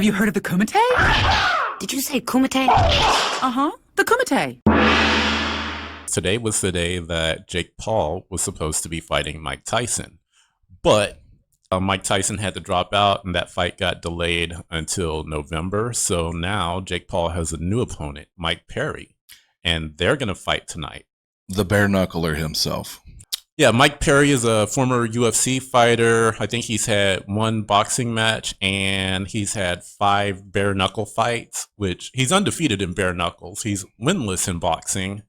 Have you heard of the Kumite? Did you say kumite? Uh-huh, the Kumite. Today was the day that Jake Paul was supposed to be fighting Mike Tyson. But Mike Tyson had to drop out, and that fight got delayed until November. So now Jake Paul has a new opponent, Mike Perry, and they're going to fight tonight. The bare knuckler himself. Yeah, Mike Perry is a former UFC fighter. I think he's had one boxing match, and he's had 5 bare knuckle fights, which he's undefeated in bare knuckles. He's winless in boxing,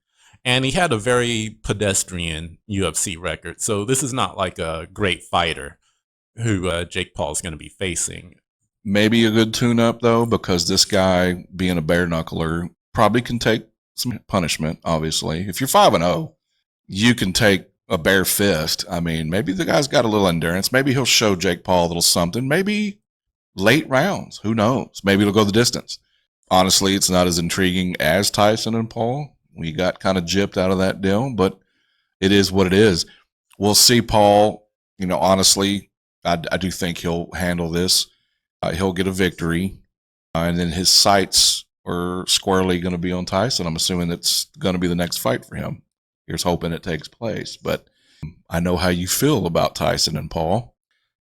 and he had a very pedestrian UFC record. So this is not like a great fighter who Jake Paul is going to be facing. Maybe a good tune-up, though, because this guy, being a bare knuckler, probably can take some punishment, obviously. If you're 5-0, you can take a bare fist. I mean, maybe the guy's got a little endurance. Maybe he'll show Jake Paul a little something. Maybe late rounds. Who knows? Maybe it'll go the distance. Honestly, it's not as intriguing as Tyson and Paul. We got kind of gypped out of that deal, but it is what it is. We'll see Paul. Honestly, I do think he'll handle this. He'll get a victory, and then his sights are squarely going to be on Tyson. I'm assuming it's going to be the next fight for him. Here's hoping it takes place. But I know how you feel about Tyson and Paul,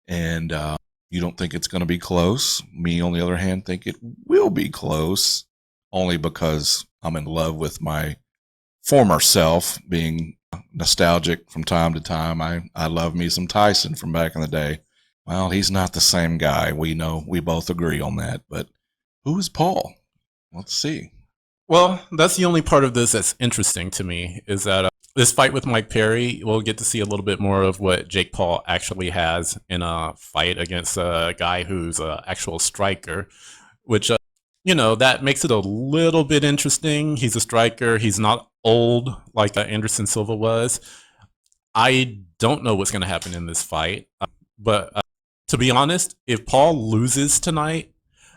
and you don't think it's going to be close. Me, on the other hand, think it will be close, only because I'm in love with my former self, being nostalgic from time to time. I love me some Tyson from back in the day. Well, he's not the same guy. We know, we both agree on that. But who is Paul? Let's see. Well, that's the only part of this that's interesting to me, is that this fight with Mike Perry, we'll get to see a little bit more of what Jake Paul actually has in a fight against a guy who's an actual striker, which, that makes it a little bit interesting. He's a striker. He's not old like Anderson Silva was. I don't know what's going to happen in this fight. But to be honest, if Paul loses tonight,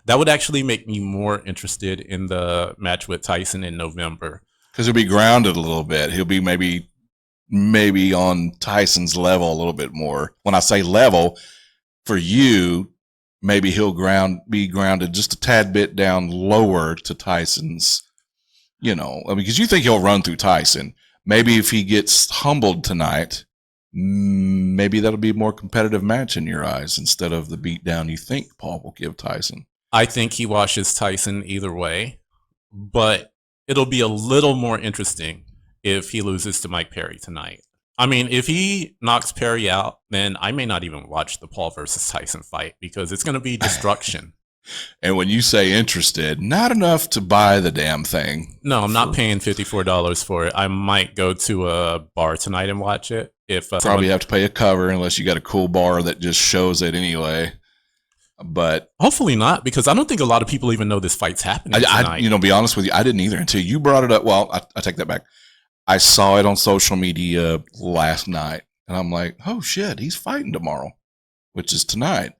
that would actually make me more interested in the match with Tyson in November. Because he'll be grounded a little bit. He'll be maybe on Tyson's level a little bit more. When I say level, for you, maybe he'll be grounded just a tad bit down lower to Tyson's, because you think he'll run through Tyson. Maybe if he gets humbled tonight, maybe that'll be a more competitive match in your eyes instead of the beatdown you think Paul will give Tyson. I think he washes Tyson either way, but it'll be a little more interesting if he loses to Mike Perry tonight. I mean, if he knocks Perry out, then I may not even watch the Paul versus Tyson fight because it's going to be destruction. And when you say interested, not enough to buy the damn thing. No, I'm not paying $54 for it. I might go to a bar tonight and watch it. If Probably have to pay a cover unless you got a cool bar that just shows it anyway. But hopefully not, because I don't think a lot of people even know this fight's happening tonight. Be honest with you, I didn't either until you brought it up. Well, I take that back. I saw it on social media last night, and I'm like, oh, shit, he's fighting tomorrow, which is tonight.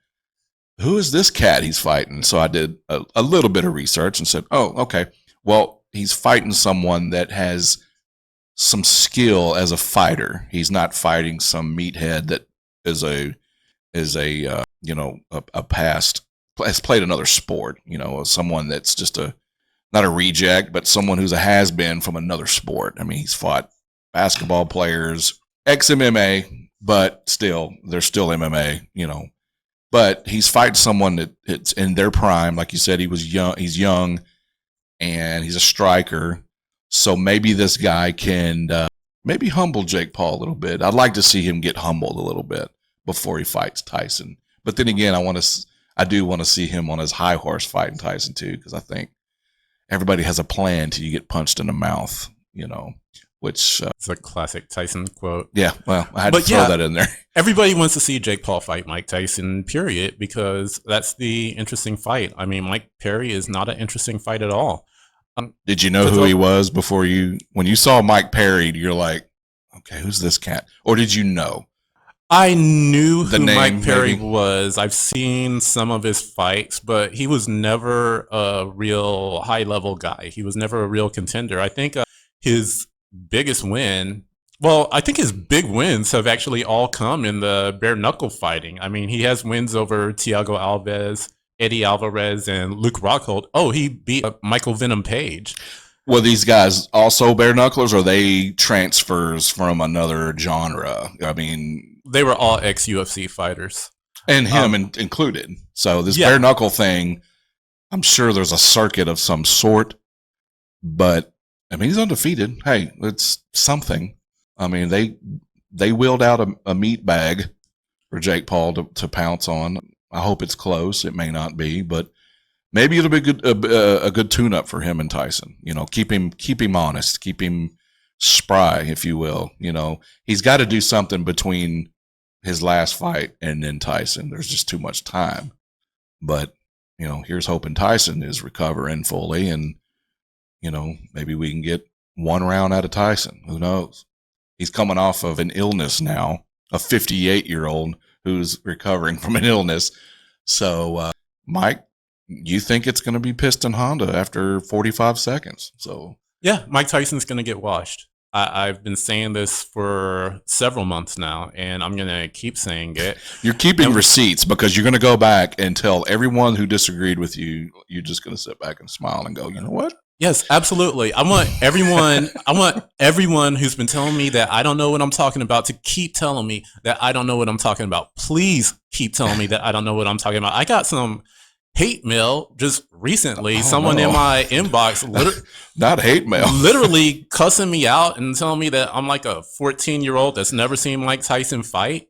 Who is this cat he's fighting? So I did a little bit of research and said, oh, okay. Well, he's fighting someone that has some skill as a fighter. He's not fighting some meathead that is a past, has played another sport, someone that's just not a reject, but someone who's a has-been from another sport. I mean, he's fought basketball players, ex-MMA, but still, they're still MMA, But he's fighting someone that it's in their prime. Like you said, he's young, and he's a striker. So maybe this guy can maybe humble Jake Paul a little bit. I'd like to see him get humbled a little bit before he fights Tyson. But then again, I do want to see him on his high horse fighting Tyson too, because I think everybody has a plan till you get punched in the mouth, which it's a classic Tyson quote. Yeah, well, I had to throw that in there. Everybody wants to see Jake Paul fight Mike Tyson, period, because that's the interesting fight. I mean, Mike Perry is not an interesting fight at all. Did you know who he was when you saw Mike Perry, you're like, okay, who's this cat? Or did you know? I knew who name, Mike Perry maybe? was. I've seen some of his fights, but he was never a real high-level guy. He was never a real contender. I think his biggest win, I think his big wins have actually all come in the bare-knuckle fighting. I mean, he has wins over Thiago Alves, Eddie Alvarez and Luke Rockhold. Oh, he beat Michael Venom Page. Were these guys also bare knucklers, or are they transfers from another genre? I mean, they were all ex-UFC fighters. And him included. So this yeah. bare knuckle thing, I'm sure there's a circuit of some sort, but I mean, he's undefeated. Hey, it's something. I mean, they wheeled out a meat bag for Jake Paul to pounce on. I hope it's close. It may not be, but maybe it'll be a good tune-up for him and Tyson. You know, keep him honest, keep him spry, if you will. You know, he's got to do something between his last fight and then Tyson. There's just too much time. But, you know, here's hoping Tyson is recovering fully, and, you know, maybe we can get one round out of Tyson. Who knows? He's coming off of an illness now, a 58-year-old who's recovering from an illness. So, Mike, you think it's going to be Piston Honda after 45 seconds. So yeah, Mike Tyson's going to get washed. I've been saying this for several months now, and I'm going to keep saying it. You're keeping receipts because you're going to go back and tell everyone who disagreed with you. You're just going to sit back and smile and go, you know what? Yes, absolutely. I want everyone who's been telling me that I don't know what I'm talking about to keep telling me that I don't know what I'm talking about. Please keep telling me that I don't know what I'm talking about. I got some hate mail just recently. Someone in my inbox, not hate mail, literally cussing me out and telling me that I'm like a 14-year-old that's never seen Mike Tyson fight.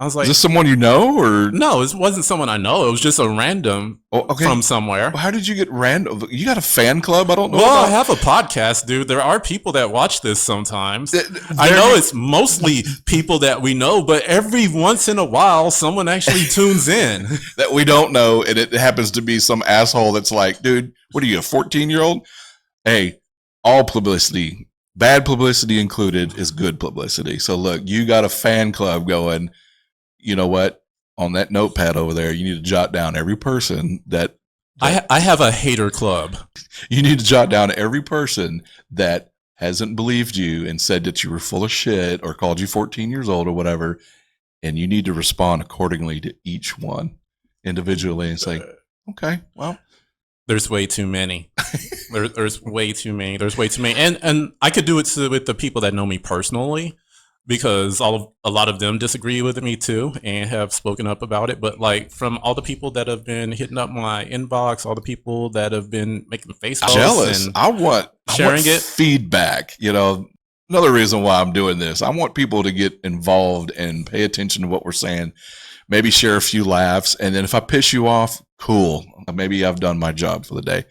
I was like, is this someone you know, or no? It wasn't someone I know. It was just a random from somewhere. Well, how did you get random? You got a fan club? I don't know. Well, I have a podcast, dude. There are people that watch this sometimes. I know it's mostly people that we know, but every once in a while, someone actually tunes in that we don't know, and it happens to be some asshole that's like, dude, what are you, a 14-year-old? Hey, all publicity, bad publicity included, is good publicity. So look, you got a fan club going. You know what? On that notepad over there, you need to jot down every person that I have a hater club. You need to jot down every person that hasn't believed you and said that you were full of shit or called you 14 years old or whatever. And you need to respond accordingly to each one individually and say, okay, well, there's way too many. There's way too many. There's way too many. And I could do it with the people that know me personally, because a lot of them disagree with me too and have spoken up about it. But like from all the people that have been hitting up my inbox, all the people that have been making face posts, jealous. And I want sharing it, feedback. You know, another reason why I'm doing this, I want people to get involved and pay attention to what we're saying. Maybe share a few laughs, and then if I piss you off, cool. Maybe I've done my job for the day.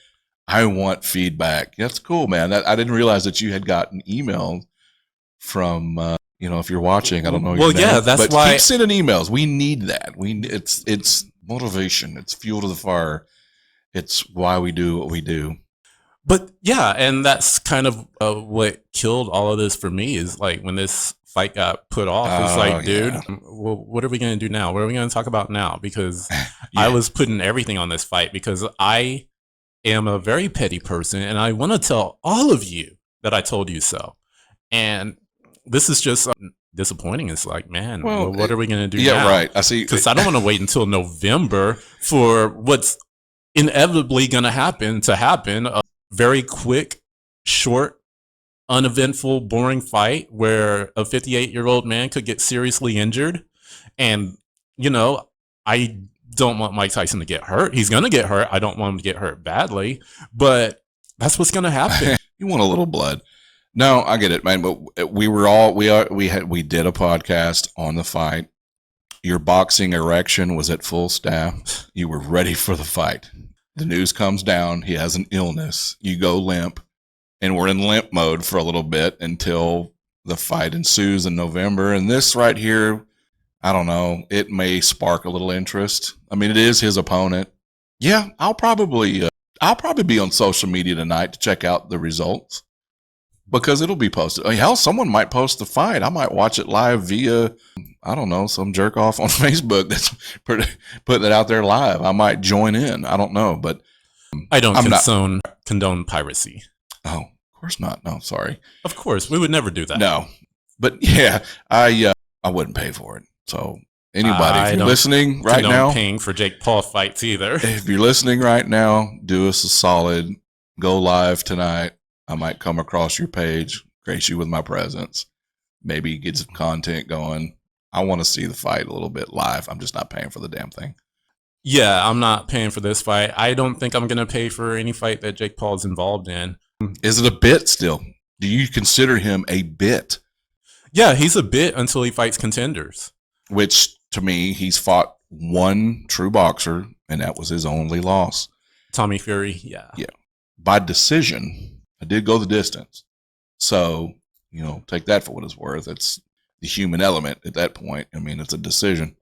I want feedback. That's cool, man. I didn't realize that you had gotten email from. You know, if you're watching, I don't know. Well, yeah, that's but why. Keep sending emails. We need that. It's motivation. It's fuel to the fire. It's why we do what we do. But yeah, and that's kind of what killed all of this for me is like when this fight got put off. It's like, dude, well, what are we going to do now? What are we going to talk about now? Because I was putting everything on this fight because I am a very petty person, and I want to tell all of you that I told you so. And this is just disappointing. It's like, man, well, what are we going to do now? Yeah, right. I see. Because I don't want to wait until November for what's inevitably going to happen. A very quick, short, uneventful, boring fight where a 58-year-old man could get seriously injured. And, you know, I don't want Mike Tyson to get hurt. He's going to get hurt. I don't want him to get hurt badly. But that's what's going to happen. You want a little blood. No, I get it, man. But we did a podcast on the fight. Your boxing erection was at full staff. You were ready for the fight. The news comes down. He has an illness. You go limp, and we're in limp mode for a little bit until the fight ensues in November. And this right here, I don't know. It may spark a little interest. I mean, it is his opponent. Yeah, I'll probably be on social media tonight to check out the results. Because it'll be posted. I mean, hell, someone might post the fight. I might watch it live via, I don't know, some jerk off on Facebook that's putting it out there live. I might join in. I don't know, but I don't condone piracy. Oh, of course not. No, sorry. Of course, we would never do that. No, but yeah, I wouldn't pay for it. So Anybody, if I you're don't listening right condone now, paying for Jake Paul fights either. if you're listening right now, do us a solid. Go live tonight. I might come across your page, grace you with my presence, maybe get some content going. I want to see the fight a little bit live. I'm just not paying for the damn thing. Yeah, I'm not paying for this fight. I don't think I'm going to pay for any fight that Jake Paul is involved in. Is it a bit still? Do you consider him a bit? Yeah, he's a bit until he fights contenders. Which, to me, he's fought one true boxer, and that was his only loss. Tommy Fury, yeah. Yeah. By decision. I did go the distance. So, take that for what it's worth. It's the human element at that point. I mean, it's a decision.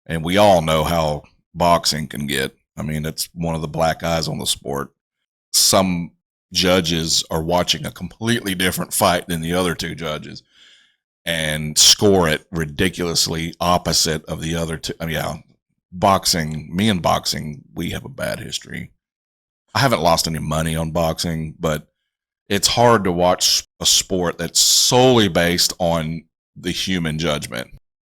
And we all know how boxing can get. I mean, it's one of the black eyes on the sport. Some judges are watching a completely different fight than the other two judges and score it ridiculously opposite of the other two. I mean, yeah, boxing, we have a bad history. I haven't lost any money on boxing, but it's hard to watch a sport that's solely based on the human judgment.